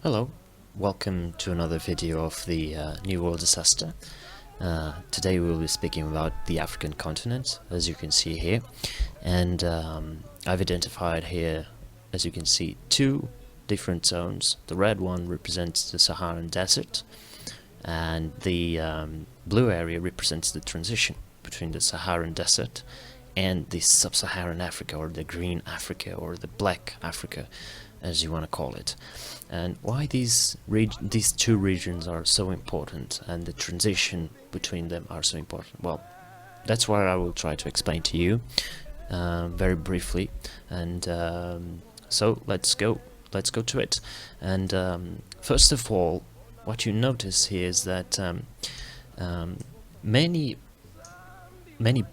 Hello, welcome to another video of the New World Disaster. Today we will be speaking about the African continent, as you can see here, and I've identified here, as you can see, two different zones. The red one represents the Sahara Desert, and the blue area represents the transition between the Saharan Desert and the Sub-Saharan Africa, or the Green Africa, or the Black Africa, as you want to call it. And why these two regions are so important and the transition between them are so important, well, that's what I will try to explain to you very briefly. And so let's go to it. And first of all, what you notice here is that many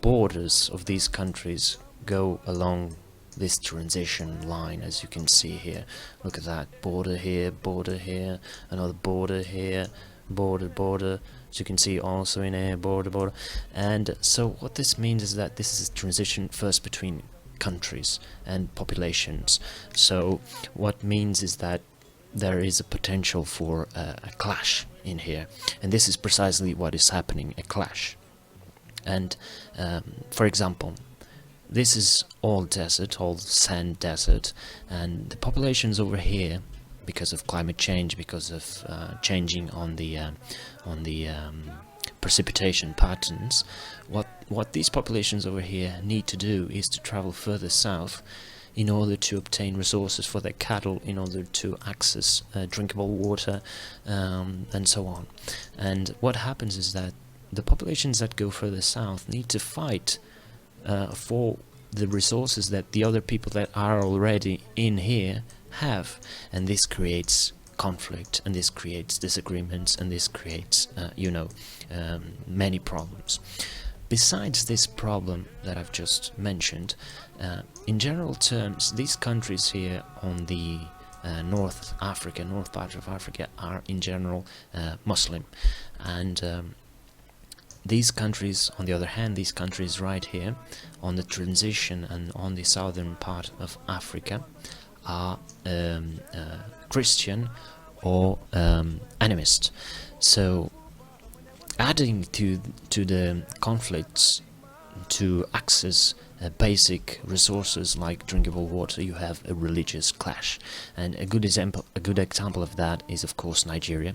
borders of these countries go along this transition line, as you can see here. Look at that, border here, another border here, border, as you can see also in here, border. And so what this means is that this is a transition first between countries and populations. So what means is that there is a potential for a clash in here, and this is precisely what is happening, a clash. And for example, this is all desert, all sand desert, and the populations over here, because of climate change, because of changing on the precipitation patterns, what these populations over here need to do is to travel further south in order to obtain resources for their cattle, in order to access drinkable water, and so on. And what happens is that the populations that go further south need to fight for the resources that the other people that are already in here have, and this creates conflict, and this creates disagreements, and this creates many problems. Besides this problem that I've just mentioned, in general terms, these countries here on the north part of Africa are in general Muslim, and these countries, on the other hand, these countries right here on the transition and on the southern part of Africa are Christian or animist. So adding to the conflicts to access basic resources like drinkable water, you have a religious clash. And a good example of that is, of course, Nigeria,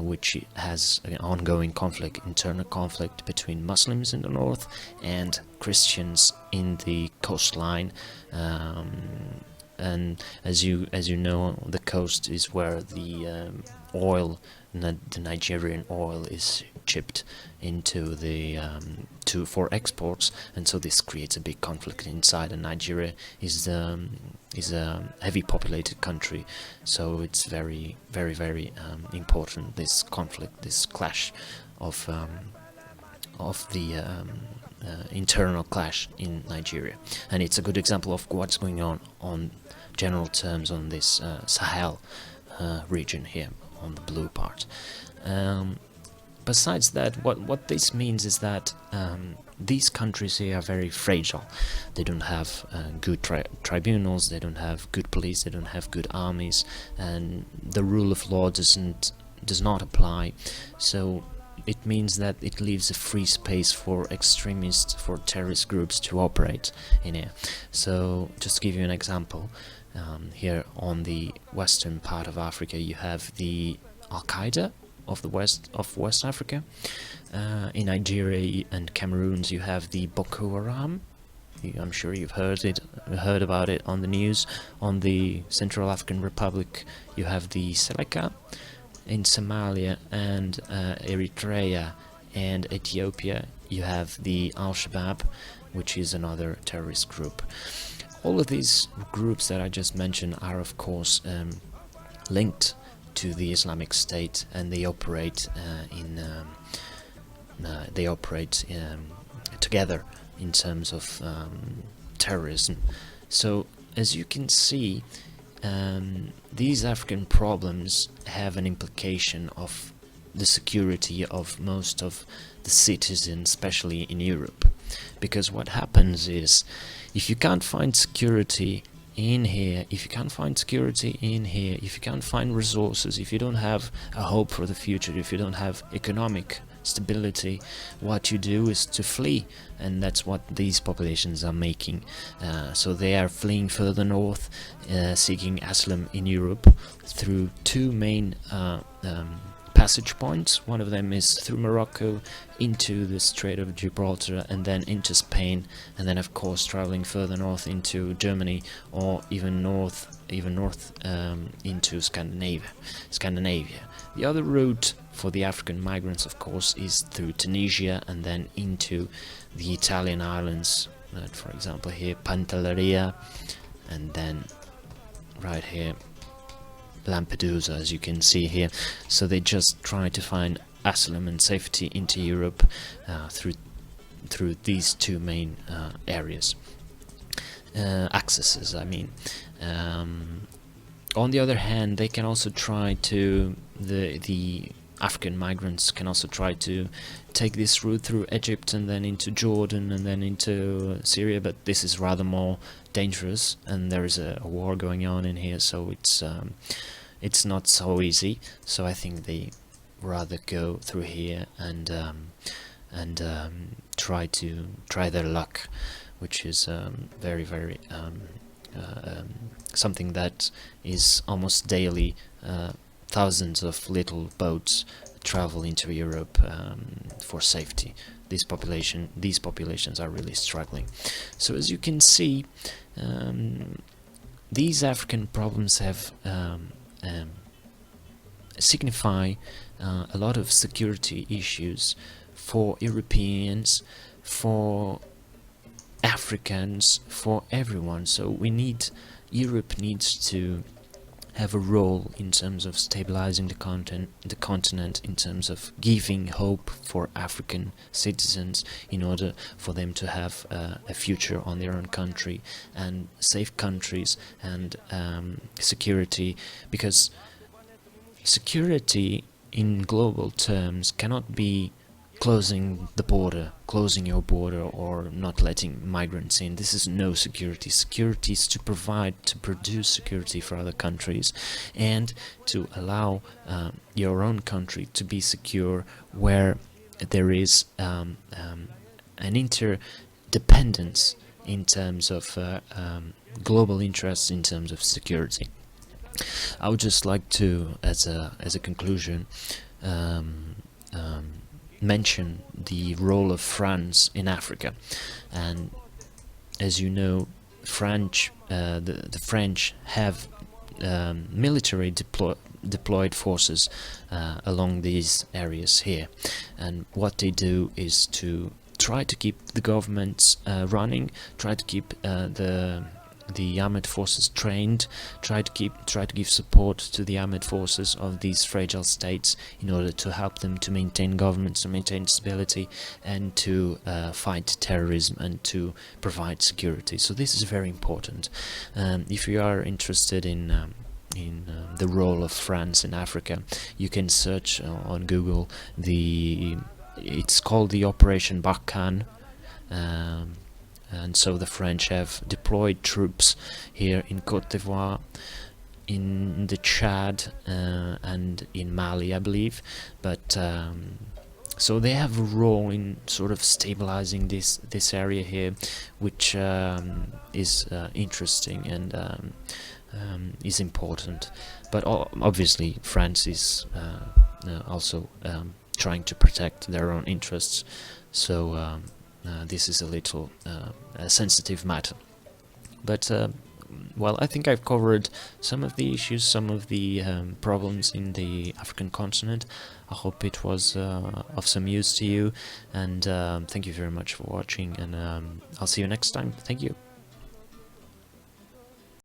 which has an ongoing conflict, internal conflict between Muslims in the north and Christians in the coastline. And as you know, the coast is where the oil, the Nigerian oil, is shipped into the for exports, and so this creates a big conflict inside. And Nigeria is a heavy populated country, so it's very important, this conflict, this clash of the internal clash in Nigeria. And it's a good example of what's going on general terms on this Sahel region here on the blue part. Besides that, what this means is that these countries here are very fragile. They don't have good tribunals, they don't have good police, they don't have good armies, and the rule of law does not apply. So it means that it leaves a free space for extremists, for terrorist groups to operate in here. So just to give you an example, here on the western part of Africa you have the Al-Qaeda of West Africa. In Nigeria and Cameroon you have the Boko Haram. I'm sure you've heard about it on the news. On the Central African Republic you have the Seleka. In Somalia and Eritrea and Ethiopia you have the Al-Shabaab, which is another terrorist group. All of these groups that I just mentioned are, of course, linked to the Islamic State, and they operate together in terms of terrorism. So as you can see, these African problems have an implication of the security of most of the citizens, especially in Europe. Because what happens is, if you can't find security in here, if you can't find security in here, if you can't find resources, if you don't have a hope for the future, if you don't have economic stability, what you do is to flee, and that's what these populations are making. So they are fleeing further north, seeking asylum in Europe through two main passage points. One of them is through Morocco into the Strait of Gibraltar and then into Spain, and then of course traveling further north into Germany, or even north into Scandinavia. The other route for the African migrants, of course, is through Tunisia and then into the Italian islands, for example here Pantelleria, and then right here Lampedusa, as you can see here. So they just try to find asylum and safety into Europe through these two main areas, accesses, I mean. On the other hand, they can also try to, the African migrants can also try to take this route through Egypt and then into Jordan and then into Syria, but this is rather more dangerous, and there is a war going on in here, so it's not so easy. So I think they rather go through here and try their luck, which is very something that is almost daily. Thousands of little boats travel into Europe for safety. These populations are really struggling. So as you can see, these African problems have signify a lot of security issues for Europeans, for Africans, for everyone. So Europe needs to have a role in terms of stabilizing the continent, in terms of giving hope for African citizens in order for them to have a future on their own country, and safe countries, and security, because security in global terms cannot be closing your border, or not letting migrants in. This is no security. Security is to produce security for other countries, and to allow your own country to be secure, where there is an interdependence in terms of global interests, in terms of security. I would just like to, as a conclusion, mention the role of France in Africa. And as you know, the French have military deployed forces along these areas here, and what they do is to try to keep the governments running, try to keep the armed forces trained, try to give support to the armed forces of these fragile states in order to help them to maintain governments, to maintain stability, and to fight terrorism, and to provide security. So this is very important. If you are interested in the role of France in Africa, you can search on Google. It's called the Operation Barkhane. And so the French have deployed troops here in Côte d'Ivoire, in the Chad, and in Mali, I believe. But so they have a role in sort of stabilizing this area here, which is interesting and is important. But obviously France is also trying to protect their own interests. So this is a little a sensitive matter, but well, I think I've covered some of the issues, some of the problems in the African continent. I hope it was of some use to you, and thank you very much for watching, and I'll see you next time. Thank you.